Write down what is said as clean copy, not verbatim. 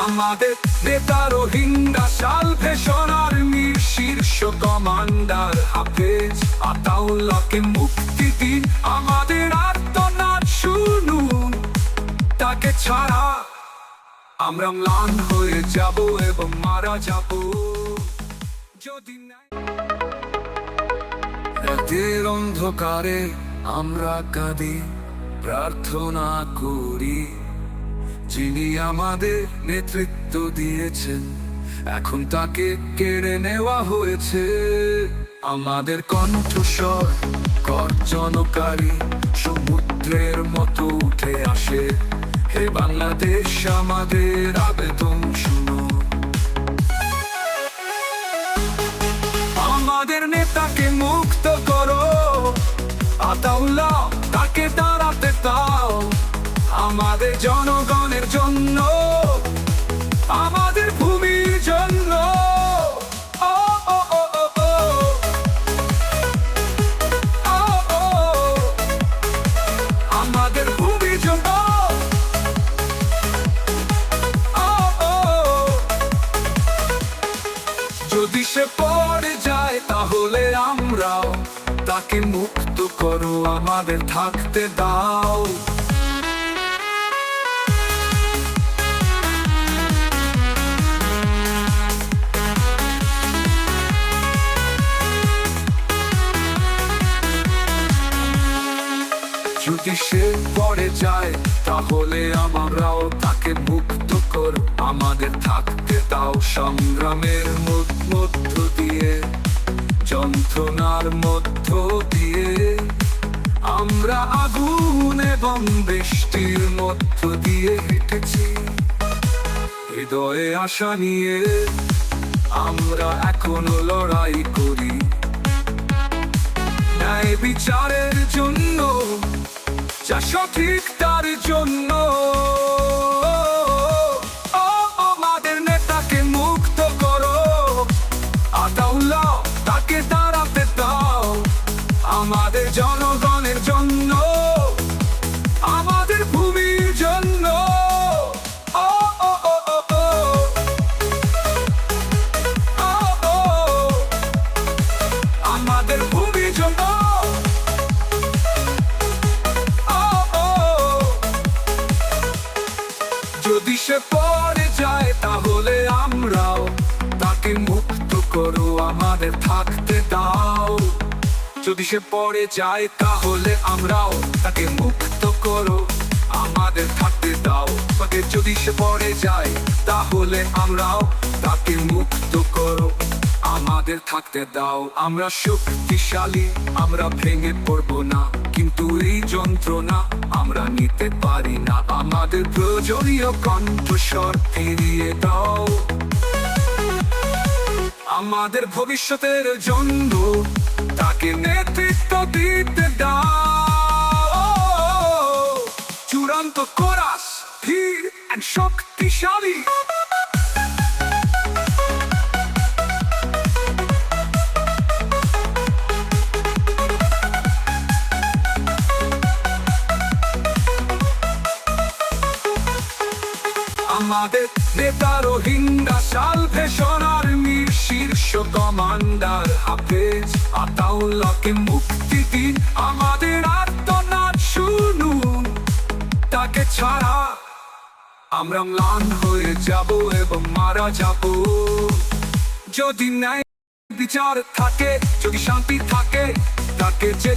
আমাদের নেতা রোহিঙ্গা সালভেশন আর্মির শীর্ষ কমান্ডার হাফেজ আতাউল্লাহকে মুক্তি দিন। আমাদের আর্তনাদ শুনুন, তাকে ছাড়া আমরা ম্লান হয়ে যাব এবং মারা যাব যদি নাই। রাতের অন্ধকারে আমরা কাঁদি, প্রার্থনা করি, যিনি আমাদের নেতৃত্ব দিয়েছেন এখন তাকে কেড়ে নেওয়া হয়েছে। আমাদের কণ্ঠস্বর গর্জনকারী সমুদ্রের মতো উঠে আসে। হে বাংলাদেশ, আমাদের আবেদন শুনো। আমাদের নেতাকে মুক্ত করো, আতাউল্লাহ তাকে দাঁড়াতে দাও। আমাদের জনগণের জন্য, আমাদের ভূমির জন্য, ও ও ও ও ও ও ও আমাদের ভূমির জন্য, ও ও যদি সে পড়ে যায় তাহলে আমরাও তাকে মুক্ত করো, আমাদের থাকতে দাও। যদি সে পড়ে যায় তাহলে আমরাও তাকে মুক্ত করো, আমাদের থাকতে দাও। সংগ্রামের মধ্য দিয়ে, যন্ত্রণার মধ্য দিয়ে, আমরা আগুন এবং বৃষ্টির মধ্য দিয়ে হেঁটেছি। হৃদয়ে আশা নিয়ে আমরা এখনো লড়াই করি, ন্যায় বিচারের জন্য, যা সঠিক তার জন্য। আমাদের নেতাকে মুক্ত করো, আতাউল্লাহ তাকে দাঁড়াতে দাও। আমাদের জনগণের জন্য, আমাদের ভূমির জন্য, ও ও ও ও ও ও ও আমাদের ভূমির জন্য, যদি সে পড়ে যায় তাহলে আমরাও তাকে মুক্ত করো, আমাদের থাকতে দাও। যদি সে পড়ে যায় তাহলে আমরাও তাকে মুক্ত করো, আমাদের থাকতে দাও। যদি সে পড়ে যায় তাহলে আমরাও তাকে মুক্ত করো, আমাদের থাকতে দাও। আমরা শক্তিশালী, আমরা ভেঙে পড়বো না, কিন্তু এই যন্ত্রণা আমরা নিতে পারি না। আমাদের প্রয়োজনীয় কণ্ঠস্বর ফিরিয়ে দাও, আমাদের ভবিষ্যতের জন্য তাকে নেতৃত্ব দিতে দাও। চূড়ান্ত কোরাস, ধীর আর শক্তিশালী। আমাদের নেতা রোহিঙ্গা সালভেশন আর্মির শীর্ষ কমান্ডার হাফেজ আতাউল্লাহকে মুক্তি দিন। আমাদের আর্তনাদ শুনুন, তাকে ছাড়া আমরা ম্লান হয়ে যাব এবং মারা যাব যদি ন্যায় বিচার থাকে, যদি শান্তি থাকে, তাকে যে